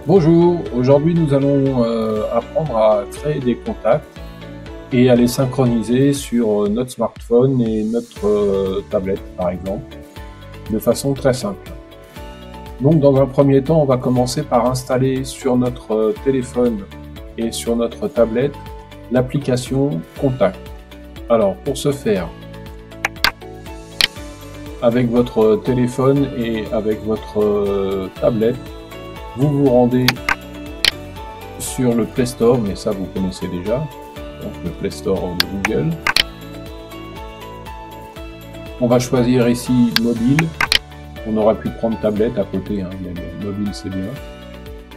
Bonjour, aujourd'hui nous allons apprendre à créer des contacts et à les synchroniser sur notre smartphone et notre tablette par exemple, de façon très simple. Donc dans un premier temps, on va commencer par installer sur notre téléphone et sur notre tablette l'application Contact. Alors pour ce faire, avec votre téléphone et avec votre tablette, vous vous rendez sur le Play Store, mais ça vous connaissez déjà, donc le Play Store de Google. On va choisir ici mobile, on aurait pu prendre tablette à côté, hein, mais mobile c'est bien.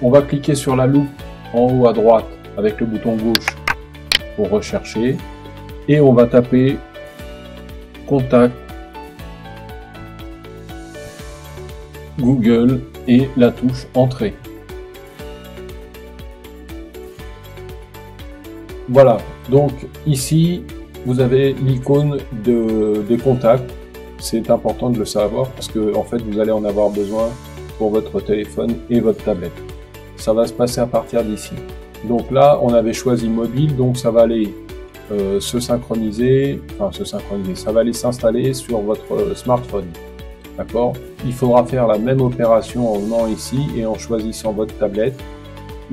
On va cliquer sur la loupe en haut à droite avec le bouton gauche pour rechercher et on va taper Contact Google et la touche Entrée. Voilà, donc ici vous avez l'icône des contacts. C'est important de le savoir parce que en fait vous allez en avoir besoin pour votre téléphone et votre tablette. Ça va se passer à partir d'ici. Donc là on avait choisi mobile, donc ça va aller ça va aller s'installer sur votre smartphone. D'accord? Il faudra faire la même opération en venant ici et en choisissant votre tablette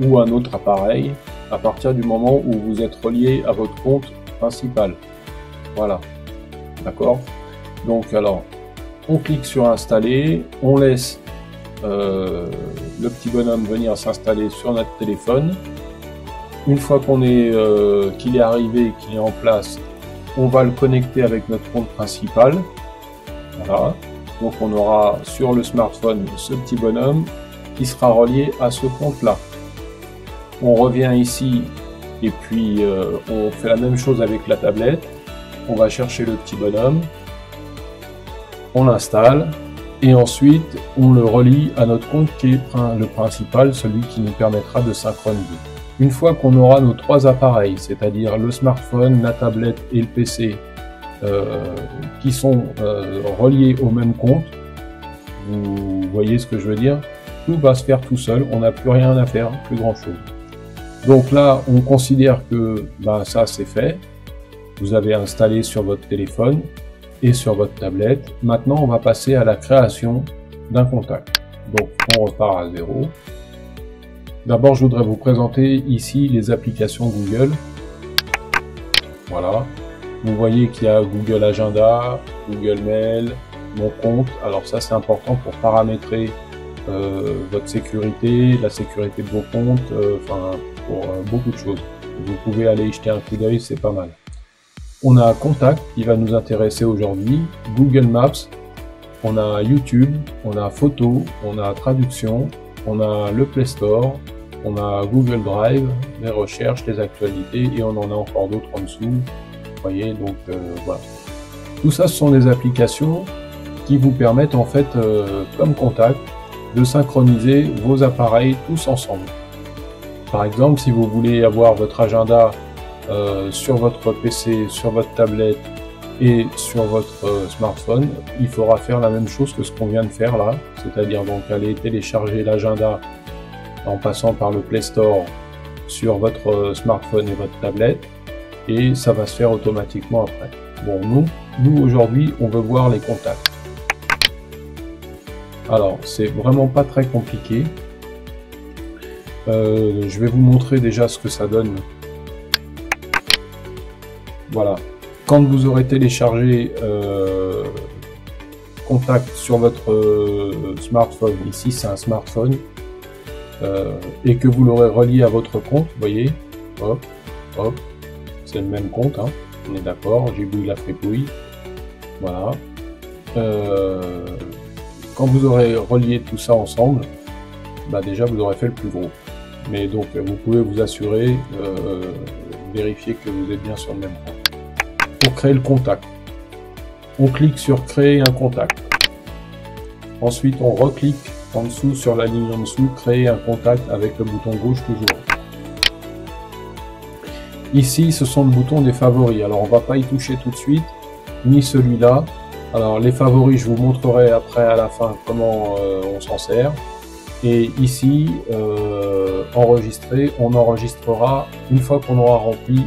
ou un autre appareil à partir du moment où vous êtes relié à votre compte principal. Voilà. D'accord? Donc alors, on clique sur installer, on laisse le petit bonhomme venir s'installer sur notre téléphone. Une fois qu'il est arrivé, qu'il est en place, on va le connecter avec notre compte principal. Voilà. Donc on aura sur le smartphone ce petit bonhomme qui sera relié à ce compte-là. On revient ici et puis on fait la même chose avec la tablette. On va chercher le petit bonhomme, on l'installe et ensuite on le relie à notre compte qui est le principal, celui qui nous permettra de synchroniser. Une fois qu'on aura nos trois appareils, c'est-à-dire le smartphone, la tablette et le PC, qui sont reliés au même compte, vous voyez ce que je veux dire, tout va se faire tout seul, on n'a plus rien à faire, plus grand chose. Donc là on considère que ça c'est fait, vous avez installé sur votre téléphone et sur votre tablette. Maintenant on va passer à la création d'un contact. Donc on repart à zéro. D'abord je voudrais vous présenter ici les applications Google. Voilà. Vous voyez qu'il y a Google Agenda, Google Mail, mon compte. Alors ça c'est important pour paramétrer votre sécurité, la sécurité de vos comptes, pour beaucoup de choses. Vous pouvez aller y jeter un coup d'œil, c'est pas mal. On a Contact qui va nous intéresser aujourd'hui, Google Maps, on a YouTube, on a Photos, on a Traduction, on a le Play Store, on a Google Drive, les recherches, les actualités et on en a encore d'autres en dessous. Vous voyez, donc voilà. Tout ça, ce sont des applications qui vous permettent en fait, comme Contact, de synchroniser vos appareils tous ensemble. Par exemple, si vous voulez avoir votre agenda sur votre PC, sur votre tablette et sur votre smartphone, il faudra faire la même chose que ce qu'on vient de faire là, c'est-à-dire donc aller télécharger l'agenda en passant par le Play Store sur votre smartphone et votre tablette. Et ça va se faire automatiquement après. Bon, nous aujourd'hui, on veut voir les contacts. Alors, c'est vraiment pas très compliqué. Je vais vous montrer déjà ce que ça donne. Voilà. Quand vous aurez téléchargé Contact sur votre smartphone, ici c'est un smartphone, et que vous l'aurez relié à votre compte, vous voyez, hop, hop. C'est le même compte, hein. On est d'accord, j'ébouille la fripouille. Voilà. Quand vous aurez relié tout ça ensemble, déjà vous aurez fait le plus gros. Mais donc vous pouvez vous assurer, vérifier que vous êtes bien sur le même compte. Pour créer le contact, on clique sur créer un contact. Ensuite on reclique en dessous sur la ligne en dessous, créer un contact avec le bouton gauche toujours. Ici, ce sont le bouton des favoris. Alors, on va pas y toucher tout de suite, ni celui-là. Alors, les favoris, je vous montrerai après à la fin comment on s'en sert. Et ici, enregistrer, on enregistrera une fois qu'on aura rempli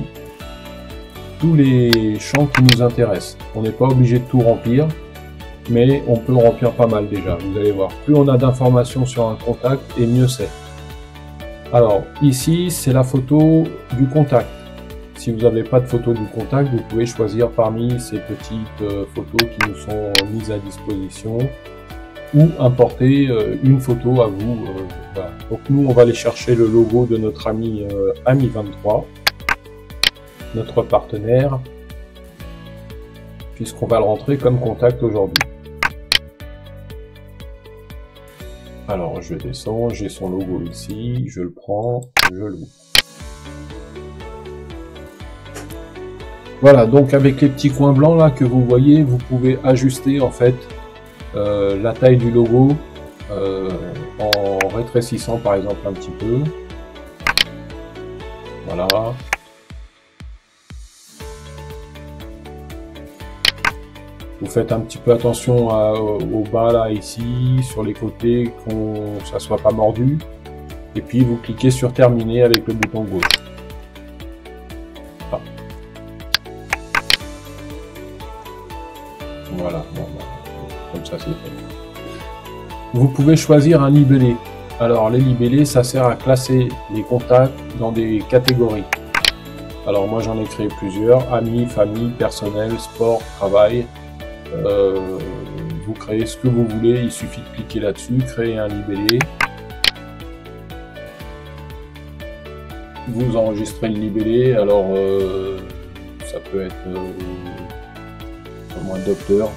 tous les champs qui nous intéressent. On n'est pas obligé de tout remplir, mais on peut remplir pas mal déjà. Vous allez voir, plus on a d'informations sur un contact, et mieux c'est. Alors ici, c'est la photo du contact. Si vous n'avez pas de photo du contact, vous pouvez choisir parmi ces petites photos qui nous sont mises à disposition, ou importer une photo à vous. Voilà. Donc nous, on va aller chercher le logo de notre ami Ami23, notre partenaire, puisqu'on va le rentrer comme contact aujourd'hui. Alors je descends, j'ai son logo ici, je le prends, je l'ouvre. Voilà, donc avec les petits coins blancs là que vous voyez, vous pouvez ajuster en fait la taille du logo en rétrécissant par exemple un petit peu. Voilà. Vous faites un petit peu attention au bas là ici, sur les côtés, que ça soit pas mordu. Et puis vous cliquez sur terminer avec le bouton gauche. Ah. Voilà, bon, comme ça c'est fait. Vous pouvez choisir un libellé. Alors les libellés, ça sert à classer les contacts dans des catégories. Alors moi j'en ai créé plusieurs, amis, famille, personnel, sport, travail. Vous créez ce que vous voulez, il suffit de cliquer là-dessus, créer un libellé. Vous enregistrez le libellé, alors ça peut être au moins docteur.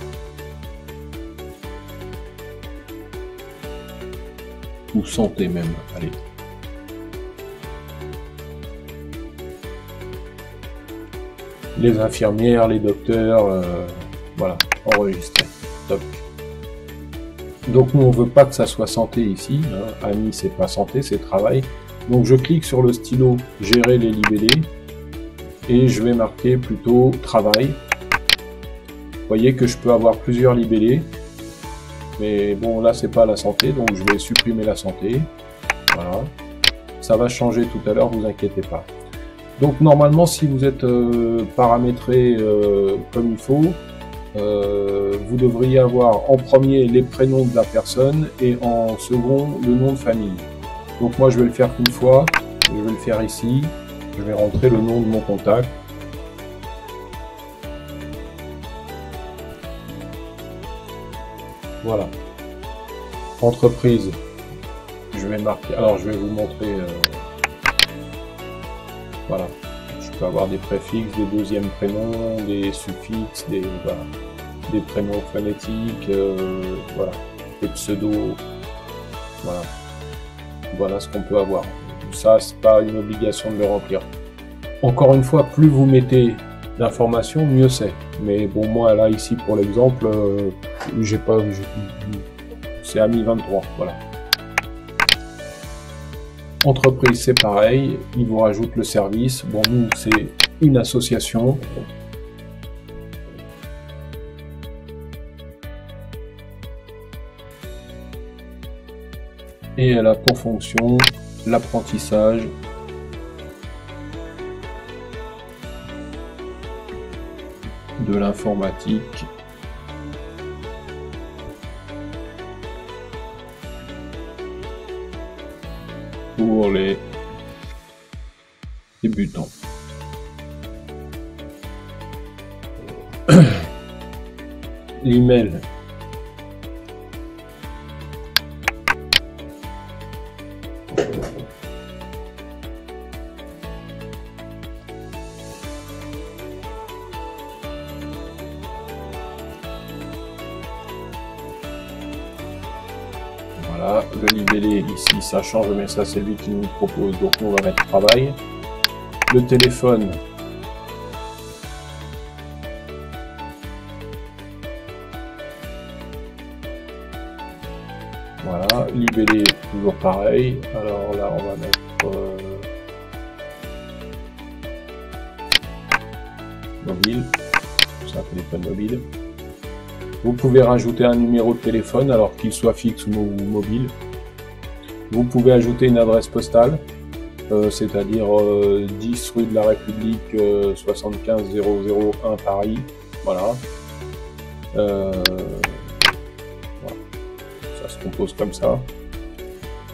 Ou santé même, allez. Les infirmières, les docteurs, voilà, enregistré. Top. Donc nous on veut pas que ça soit santé ici, hein. Ami c'est pas santé, c'est travail. Donc je clique sur le stylo gérer les libellés et je vais marquer plutôt travail. Vous voyez que je peux avoir plusieurs libellés, mais bon là c'est pas la santé, donc je vais supprimer la santé. Voilà, ça va changer tout à l'heure, vous inquiétez pas. Donc normalement si vous êtes paramétré comme il faut, vous devriez avoir en premier les prénoms de la personne et en second le nom de famille. Donc moi je vais le faire qu'une fois, je vais le faire ici, je vais rentrer le nom de mon contact. Voilà. Entreprise, je vais marquer, alors je vais vous montrer, voilà. Je peux avoir des préfixes, des deuxièmes prénoms, des suffixes, voilà, des prénoms phonétiques, voilà, des pseudos, voilà. Voilà ce qu'on peut avoir. Ça, c'est pas une obligation de le remplir. Encore une fois, plus vous mettez d'informations, mieux c'est. Mais bon, moi là ici pour l'exemple, j'ai pas, c'est Ami23, voilà. Entreprise, c'est pareil, ils vous rajoutent le service. Bon, nous, c'est une association. Et elle a pour fonction l'apprentissage de l'informatique pour les débutants. L'email. Voilà, le libellé ici ça change, mais ça c'est lui qui nous propose, donc nous on va mettre travail. Le téléphone, voilà, libellé toujours pareil. Alors là on va mettre mobile, c'est un téléphone mobile. Vous pouvez rajouter un numéro de téléphone, alors qu'il soit fixe ou mobile. Vous pouvez ajouter une adresse postale, c'est-à-dire 10 rue de la République 75 001 Paris. Voilà. Voilà. Ça se compose comme ça.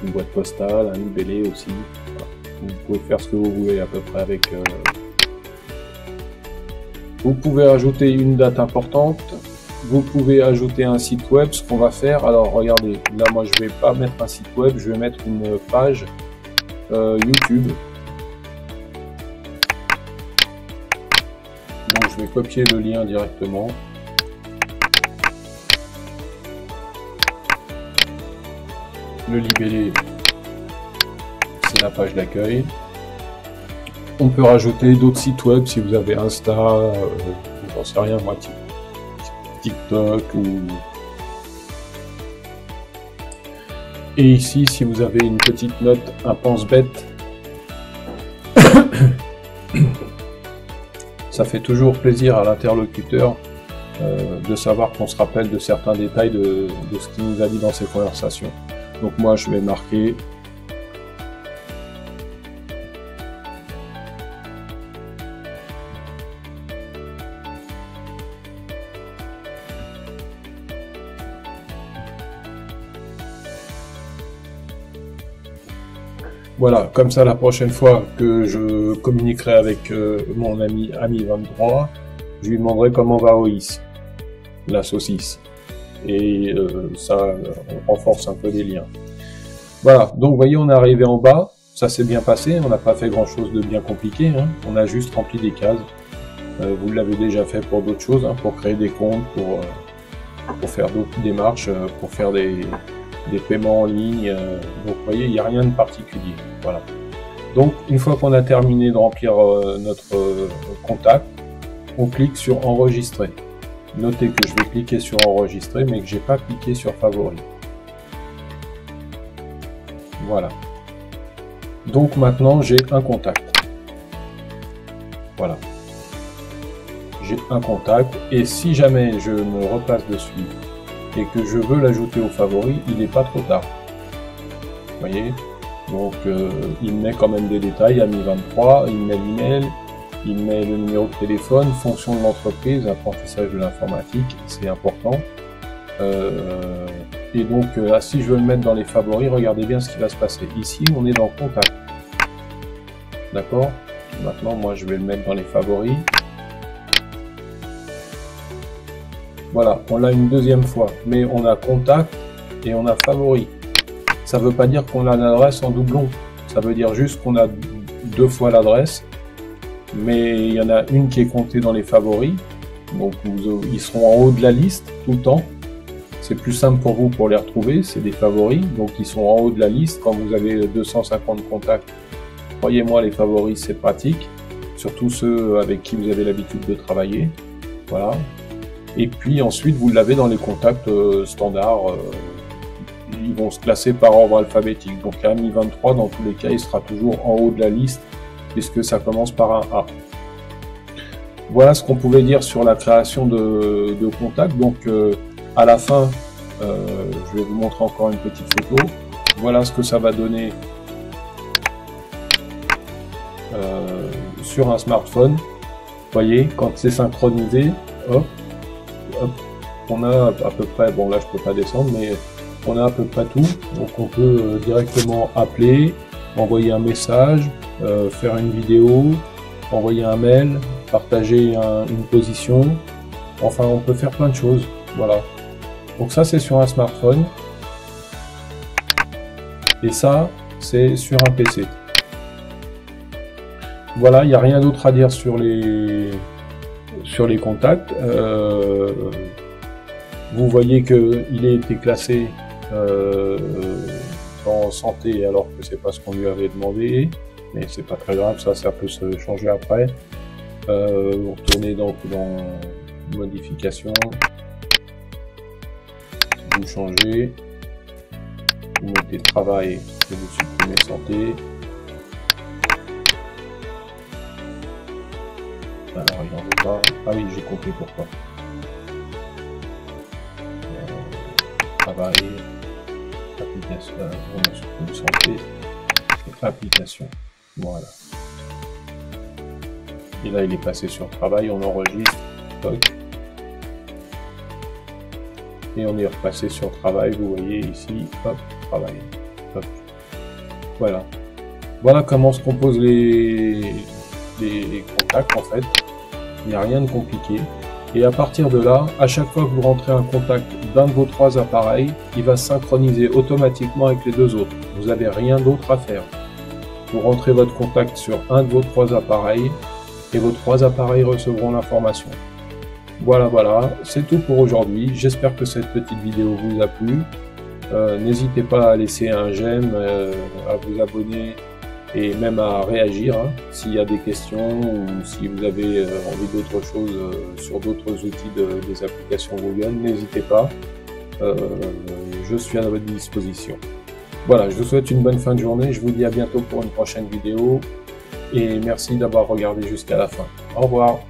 Une boîte postale, un libellé aussi. Voilà. Vous pouvez faire ce que vous voulez à peu près avec. Vous pouvez ajouter une date importante. Vous pouvez ajouter un site web. Ce qu'on va faire, alors regardez, là moi je vais pas mettre un site web, je vais mettre une page YouTube. Donc je vais copier le lien directement. Le libellé, c'est la page d'accueil. On peut rajouter d'autres sites web si vous avez Insta, j'en sais rien moi, TikTok ou... Et ici, si vous avez une petite note, un pense-bête, ça fait toujours plaisir à l'interlocuteur de savoir qu'on se rappelle de certains détails de ce qu'il nous a dit dans ses conversations. Donc moi, je vais marquer voilà, comme ça la prochaine fois que je communiquerai avec mon ami 23, je lui demanderai comment va Oïs, la saucisse. Et ça renforce un peu les liens. Voilà, donc vous voyez, on est arrivé en bas, ça s'est bien passé, on n'a pas fait grand chose de bien compliqué, hein. On a juste rempli des cases. Vous l'avez déjà fait pour d'autres choses, hein, pour créer des comptes, pour faire d'autres démarches, pour faire des paiements en ligne, donc vous voyez, il n'y a rien de particulier. Voilà. Donc une fois qu'on a terminé de remplir notre contact, on clique sur enregistrer. Notez que je vais cliquer sur enregistrer, mais que j'ai pas cliqué sur favoris. Voilà. Donc maintenant j'ai un contact. Voilà. J'ai un contact, et si jamais je me repasse dessus et que je veux l'ajouter aux favoris, il n'est pas trop tard. Vous voyez, donc il met quand même des détails, ami 23, il met l'email, il met le numéro de téléphone, fonction de l'entreprise, apprentissage de l'informatique, c'est important. Et donc si je veux le mettre dans les favoris, regardez bien ce qui va se passer. Ici, on est dans contact. D'accord? Maintenant, moi, je vais le mettre dans les favoris. Voilà, on l'a une deuxième fois, mais on a contact et on a favori. Ça ne veut pas dire qu'on a l'adresse en doublon, ça veut dire juste qu'on a deux fois l'adresse, mais il y en a une qui est comptée dans les favoris, donc ils seront en haut de la liste tout le temps. C'est plus simple pour vous pour les retrouver, c'est des favoris, donc ils sont en haut de la liste quand vous avez 250 contacts. Croyez-moi, les favoris c'est pratique, surtout ceux avec qui vous avez l'habitude de travailler. Voilà. Et puis ensuite, vous l'avez dans les contacts standards. Ils vont se classer par ordre alphabétique. Donc ami 23, dans tous les cas, il sera toujours en haut de la liste, puisque ça commence par un A. Voilà ce qu'on pouvait dire sur la création de contacts. Donc à la fin, je vais vous montrer encore une petite photo. Voilà ce que ça va donner sur un smartphone. Vous voyez, quand c'est synchronisé, hop, hop, on a à peu près, bon là je peux pas descendre, mais on a à peu près tout. Donc on peut directement appeler, envoyer un message, faire une vidéo, envoyer un mail, partager une position, enfin on peut faire plein de choses. Voilà. Donc ça c'est sur un smartphone, et ça c'est sur un PC. Voilà, il n'y a rien d'autre à dire sur les contacts. Vous voyez qu'il a été classé en santé alors que c'est pas ce qu'on lui avait demandé, mais c'est pas très grave, ça peut se changer après. Vous retournez donc dans modification, vous changez, vous mettez travail et vous supprimez santé. Alors il en veut pas. Ah oui, j'ai compris pourquoi. Travail. application, santé, application. Voilà. Et là, il est passé sur travail, on enregistre. Toc. Et on est repassé sur travail, vous voyez ici, hop, travail. Hop. Voilà. Voilà comment se composent les contacts en fait. Il n'y a rien de compliqué. Et à partir de là, à chaque fois que vous rentrez un contact d'un de vos 3 appareils, il va synchroniser automatiquement avec les 2 autres. Vous n'avez rien d'autre à faire. Vous rentrez votre contact sur un de vos 3 appareils et vos 3 appareils recevront l'information. Voilà, c'est tout pour aujourd'hui. J'espère que cette petite vidéo vous a plu. N'hésitez pas à laisser un j'aime, à vous abonner et même à réagir hein, s'il y a des questions ou si vous avez envie d'autre chose sur d'autres outils des applications Google. N'hésitez pas, je suis à votre disposition. Voilà, je vous souhaite une bonne fin de journée. Je vous dis à bientôt pour une prochaine vidéo et merci d'avoir regardé jusqu'à la fin. Au revoir.